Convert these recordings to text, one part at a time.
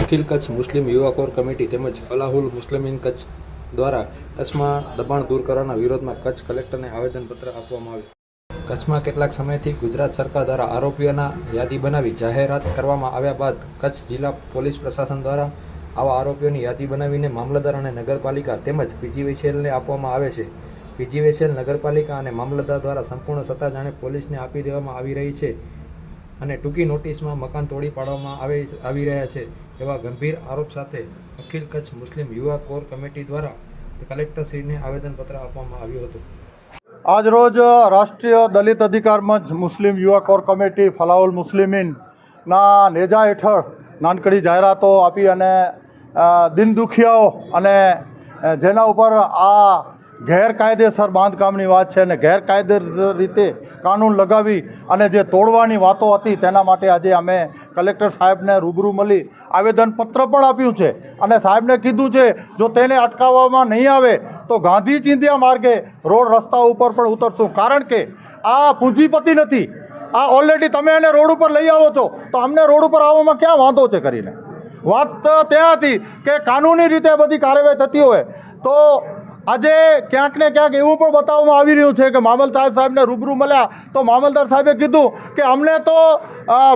અખિલ કચ્છ મુસ્લિમ યુવા core committee તેમજ ફલાહુલ મુસ્લિમીન કચ્છ દ્વારા કચ્છમાં દબાણ દૂર કરવાના વિરોધમાં કચ્છ કલેક્ટરને આવેદનપત્ર આપવામાં આવ્યું. કચ્છમાં કેટલાક સમયથી ગુજરાત સરકાર દ્વારા આરોપીઓના યાદી બનાવી જાહેરાત કરવામાં આવ્યા બાદ કચ્છ જિલ્લા પોલીસ પ્રશાસન દ્વારા આવા આરોપીઓની યાદી બનાવીને મામલતદાર અને નગરપાલિકા તેમજ પીજીવીસીએલને આપવામાં આવે છે. પીજીવીસીએલ, નગરપાલિકા અને મામલતદાર દ્વારા સંપૂર્ણ સત્તા જાણે પોલીસને આપી દેવામાં આવી રહી છે અને ટૂંકી નોટિસમાં મકાન તોડી પાડવામાં આવી રહ્યા છે એવા ગંભીર આરોપ સાથે અખિલ કચ્છ મુસ્લિમ યુવા કોર કમિટી દ્વારા કલેક્ટરશ્રીને આવેદનપત્ર આપવામાં આવ્યું હતું. આજરોજ રાષ્ટ્રીય દલિત અધિકાર મંચ મુસ્લિમ યુવા કોર કમિટી ફલાહુલ મુસ્લિમીનના નેજા હેઠળ નાનકડી જાહેરાતો આપી અને દિન દુખિયાઓ અને જેના ઉપર આ ગેરકાયદેસર બાંધકામની વાત છે અને ગેરકાયદેસર રીતે કાનૂન લગાવી અને જે તોડવાની વાતો હતી તેના માટે આજે અમે કલેક્ટર સાહેબને રૂબરૂ મળી આવેદનપત્ર પણ આપ્યું છે અને સાહેબને કીધું છે જો તેને અટકાવવામાં નહીં આવે તો ગાંધી ચિંધ્યા માર્ગે રોડ રસ્તા ઉપર પણ ઉતરશું. કારણ કે આ પૂંજીપતિ નથી, આ ઓલરેડી તમે એને રોડ ઉપર લઈ આવો છો તો અમને રોડ ઉપર આવવામાં ક્યાં વાંધો છે કરીને. વાત ત્યાં હતી કે કાનૂની રીતે બધી કાર્યવાહી થતી હોય તો આજે ક્યાંક ને ક્યાંક એવું પણ બતાવવામાં આવી રહ્યું છે કે મામલતદાર સાહેબને રૂબરૂ મળ્યા તો મામલતદાર સાહેબે કીધું કે અમને તો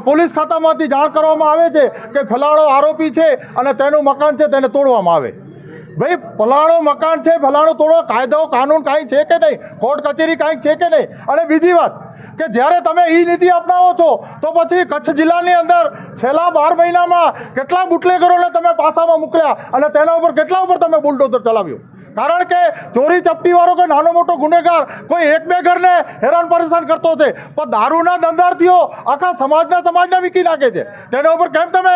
પોલીસ ખાતામાંથી જાણ કરવામાં આવે છે કે ફલાણો આરોપી છે અને તેનું મકાન છે તેને તોડવામાં આવે. ભાઈ, ફલાણો મકાન છે, ફલાણો તોડો, કાયદો કાનૂન કાંઈ છે કે નહીં, કોર્ટ કચેરી કાંઈક છે કે નહીં. અને બીજી વાત કે જ્યારે તમે એ નીતિ અપનાવો છો તો પછી કચ્છ જિલ્લાની અંદર છેલ્લા 12 મહિનામાં કેટલા બુટલેગરોને તમે પાસામાં મોકલ્યા અને તેના ઉપર કેટલા ઉપર તમે બુલડોઝર ચલાવ્યું. કારણ કે ચોરી ચપટીવાળો કે નાનો મોટો ગુનેગાર કોઈ એક બે ઘરને હેરાન પરેશાન કરતો છે પણ દારૂના ધંધાર્થીઓ આખા સમાજને વીકી નાખે છે. તેના ઉપર કેમ તમે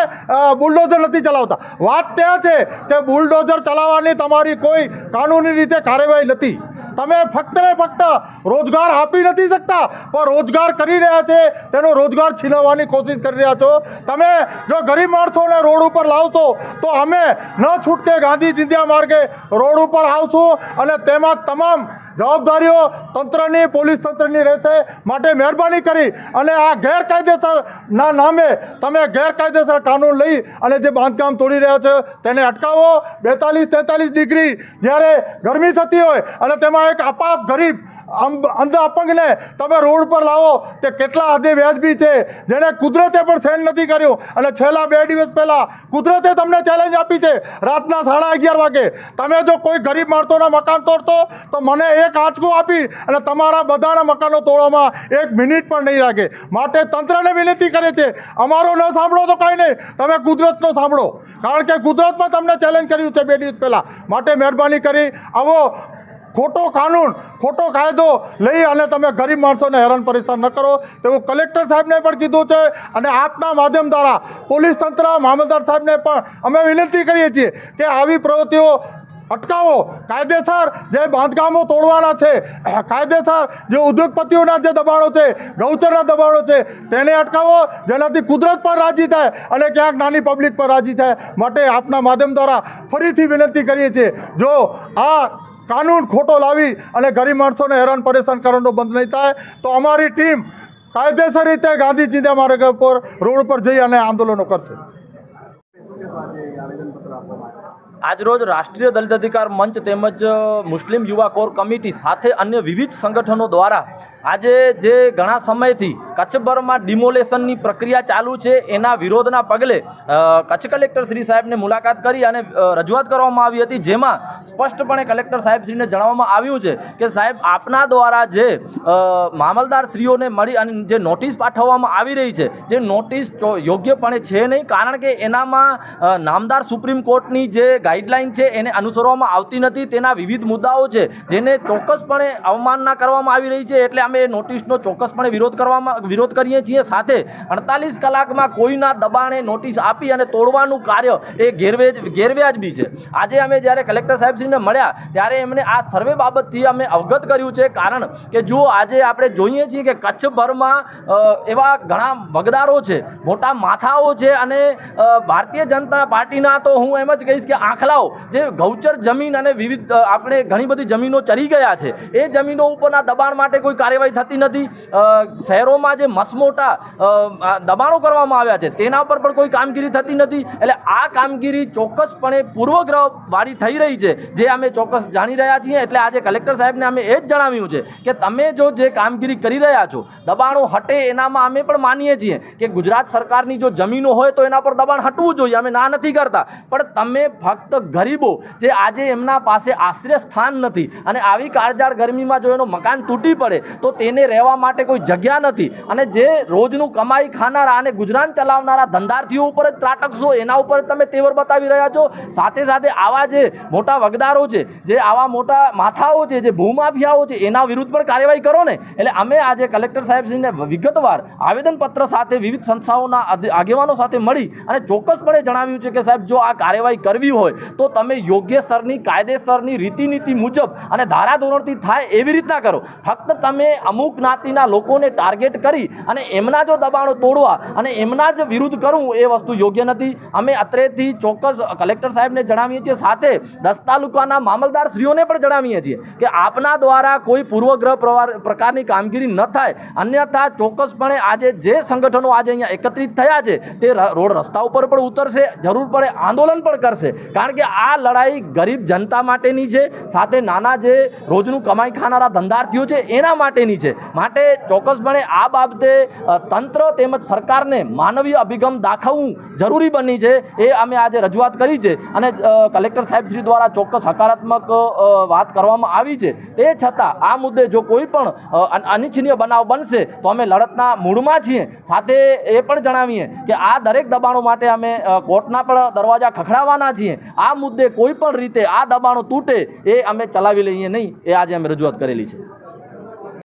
બુલડોઝર નથી ચલાવતા? વાત ત્યાં છે કે બુલડોઝર ચલાવવાની તમારી કોઈ કાનૂની રીતે કાર્યવાહી નથી. તમે ફક્ત ને ફક્ત રોજગાર આપી નથી શકતા પણ રોજગાર કરી રહ્યા છે તેનો રોજગાર છીનવવાની કોશિશ કરી રહ્યા છો. તમે જો ગરીબ માણસોને રોડ ઉપર લાવશો તો અમે ન છૂટકે ગાંધી ચિંધ્યા માર્ગે રોડ ઉપર આવશું અને તેમાં તમામ જવાબદારીઓ તંત્રની, પોલીસ તંત્રની રહેશે. માટે મહેરબાની કરી અને આ ગેરકાયદેસરના નામે તમે ગેરકાયદેસર કાનૂન લઈ અને જે બાંધકામ તોડી રહ્યા છો તેને અટકાવો. 42-43 ડિગ્રી જ્યારે ગરમી થતી હોય અને તેમાં એક અપાપ ગરીબ અંધ અપંગને તમે રોડ પર લાવો તે કેટલા હદે વ્યાજબી છે, જેને કુદરતે પણ સહન નથી કર્યું. અને છેલ્લા 2 દિવસ પહેલાં કુદરતે તમને ચેલેન્જ આપી છે રાતના 11:30 વાગે તમે જો કોઈ ગરીબ માણસોના મકાન તોડતો તો મને એક આંચકું આપી અને તમારા બધાના મકાનો તોડવામાં 1 મિનિટ પણ નહીં લાગે. માટે તંત્રને વિનંતી કરે છે, અમારો ન સાંભળો તો કાંઈ નહીં, તમે કુદરતનો સાંભળો. કારણ કે કુદરતમાં તમને ચેલેન્જ કર્યું છે 2 દિવસ પહેલાં. માટે મહેરબાની કરી આવો ખોટો કાનૂન, ખોટો કાયદો લઈ અને તમે ગરીબ માણસોને હેરાન પરેશાન ન કરો તેવું કલેક્ટર સાહેબને પણ કીધું છે. અને આપના માધ્યમ દ્વારા પોલીસ તંત્ર, મામલતદાર સાહેબને પણ અમે વિનંતી કરીએ છીએ કે આવી પ્રવૃત્તિઓ અટકાવો. કાયદેસર જે બાંધકામો તોડવાના છે, કાયદેસર જે ઉદ્યોગપતિઓના જે દબાણો છે, ગૌચરના દબાણો છે તેને અટકાવો, જેનાથી કુદરત પણ રાજી થાય અને ક્યાંક નાની પબ્લિક પણ રાજી થાય. માટે આપના માધ્યમ દ્વારા ફરીથી વિનંતી કરીએ છીએ, જો આ કાનૂન ખોટો લાવી અને ગરીબ માણસોને હેરાન પરેશાન કરવાનો બંધ નહીં થાય તો અમારી ટીમ કાયદેસર રીતે ગાંધી ચિંધ્યા માર્ગ પર રોડ પર જઈ અને આંદોલનો કરશે. આજરોજ રાષ્ટ્રીય દલિત અધિકાર મંચ તેમજ મુસ્લિમ યુવા કોર કમિટી સાથે અન્ય વિવિધ સંગઠનો દ્વારા આજે જે ઘણા સમયથી કચ્છભરમાં ડિમોલેશનની પ્રક્રિયા ચાલુ છે એના વિરોધના પગલે કચ્છ કલેક્ટર શ્રી સાહેબને મુલાકાત કરી અને રજૂઆત કરવામાં આવી હતી, જેમાં સ્પષ્ટપણે કલેક્ટર સાહેબશ્રીને જણાવવામાં આવ્યું છે કે સાહેબ, આપના દ્વારા જે મામલદારશ્રીઓને મળી અને જે નોટિસ પાઠવવામાં આવી રહી છે, જે નોટિસ યોગ્યપણે છે નહીં. કારણ કે એનામાં નામદાર સુપ્રીમ કોર્ટની જે ગાઈડલાઇન છે એને અનુસરવામાં આવતી નથી. તેના વિવિધ મુદ્દાઓ છે જેને ચોક્કસપણે અવમાનના કરવામાં આવી રહી છે. એટલે અમે એ નોટિસનો ચોક્કસપણે વિરોધ કરીએ છીએ. સાથે 48 કલાકમાં કોઈના દબાણે નોટિસ આપી અને તોડવાનું કાર્ય એ ગેરવ્યાજબી છે. આજે અમે જ્યારે કલેક્ટર સાહેબશ્રીને મળ્યા ત્યારે એમને આ સર્વે બાબતથી અમે અવગત કર્યું છે. કારણ કે જો આજે આપણે જોઈએ છીએ કે કચ્છભરમાં એવા ઘણા વગદારો છે, મોટા માથાઓ છે અને ભારતીય જનતા પાર્ટીના તો હું એમ જ કહીશ કે આંખલાઓ જે ગૌચર જમીન અને વિવિધ આપણે ઘણી બધી જમીનો ચરી ગયા છે, એ જમીનો ઉપરના દબાણ માટે કોઈ કાર્યવાહી કાર્યવાહી થતી નથી. શહેરોમાં જે મસમોટા દબાણો કરવામાં આવ્યા છે તેના પર પણ કોઈ કામગીરી થતી નથી. એટલે આ કામગીરી ચોક્કસપણે પૂર્વગ્રહવાળી થઈ રહી છે, જે અમે ચોક્કસ જાણી રહ્યા છીએ. એટલે આજે કલેક્ટર સાહેબને અમે એ જ જણાવ્યું છે કે તમે જો જે કામગીરી કરી રહ્યા છો, દબાણો હટે એનામાં અમે પણ માનીએ છીએ કે ગુજરાત સરકારની જો જમીનો હોય તો એના પર દબાણ હટવું જોઈએ, અમે ના નથી કરતા. પણ તમે ફક્ત ગરીબો જે આજે એમના પાસે આશ્રય સ્થાન નથી અને આવી કાળઝાળ ગરમીમાં જો એનો મકાન તૂટી પડે તો તેને રહેવા માટે કોઈ જગ્યા નથી, અને જે રોજનું કમાઈ ખાનારા અને ગુજરાન ચલાવનારા ધંધાર્થીઓ ઉપર જ ત્રાટકશો, એના ઉપર તમે તેવર બતાવી રહ્યા છો. સાથે સાથે આવા જે મોટા વગદારો છે, જે આવા મોટા માથાઓ છે, જે ભૂમાફિયાઓ છે, એના વિરુદ્ધ પણ કાર્યવાહી કરો ને. એટલે અમે આજે કલેક્ટર સાહેબશ્રીને વિગતવાર આવેદનપત્ર સાથે વિવિધ સંસ્થાઓના આગેવાનો સાથે મળી અને ચોક્કસપણે જણાવ્યું છે કે સાહેબ, જો આ કાર્યવાહી કરવી હોય તો તમે યોગ્ય સરની કાયદેસરની રીતિનીતિ મુજબ અને ધારાધોરણથી થાય એવી રીતના કરો. ફક્ત તમે અમુક જ્ઞાતિના લોકોને ટાર્ગેટ કરી અને એમના જો દબાણો તોડવા અને એમના જ વિરુદ્ધ કરવું એ વસ્તુ યોગ્ય નથી. અમે અત્રેથી ચોક્કસ કલેક્ટર સાહેબને જણાવીએ છીએ, સાથે 10 તાલુકાના મામલદાર શ્રીઓને પણ જણાવીએ છીએ કે આપના દ્વારા કોઈ પૂર્વગ્રહ પ્રકારની કામગીરી ન થાય, અન્યથા ચોક્કસપણે આજે જે સંગઠનો આજે અહીંયા એકત્રિત થયા છે તે રોડ રસ્તા ઉપર પણ ઉતરશે, જરૂર પડે આંદોલન પણ કરશે. કારણ કે આ લડાઈ ગરીબ જનતા માટેની છે, સાથે નાના જે રોજનું કમાઈ ખાનારા ધંધાર્થીઓ છે એના માટેની છે. માટે ચોક્કસપણે આ બાબતે તંત્ર તેમજ સરકારને માનવીય અભિગમ દાખવવું જરૂરી બની છે. એ અમે આજે રજૂઆત કરી છે અને કલેક્ટર સાહેબ શ્રી દ્વારા ચોક્કસ હકારાત્મક વાત કરવામાં આવી છે. તે છતાં આ મુદ્દે જો કોઈ પણ અનિચ્છનીય બનાવ બનશે તો અમે લડતના મૂળમાં છીએ. સાથે એ પણ જણાવીએ કે આ દરેક દબાણો માટે અમે કોર્ટના પણ દરવાજા ખખડાવવાના છીએ. આ મુદ્દે કોઈ પણ રીતે આ દબાણો તૂટે એ અમે ચલાવી લઈએ નહીં, એ આજે અમે રજૂઆત કરેલી છે.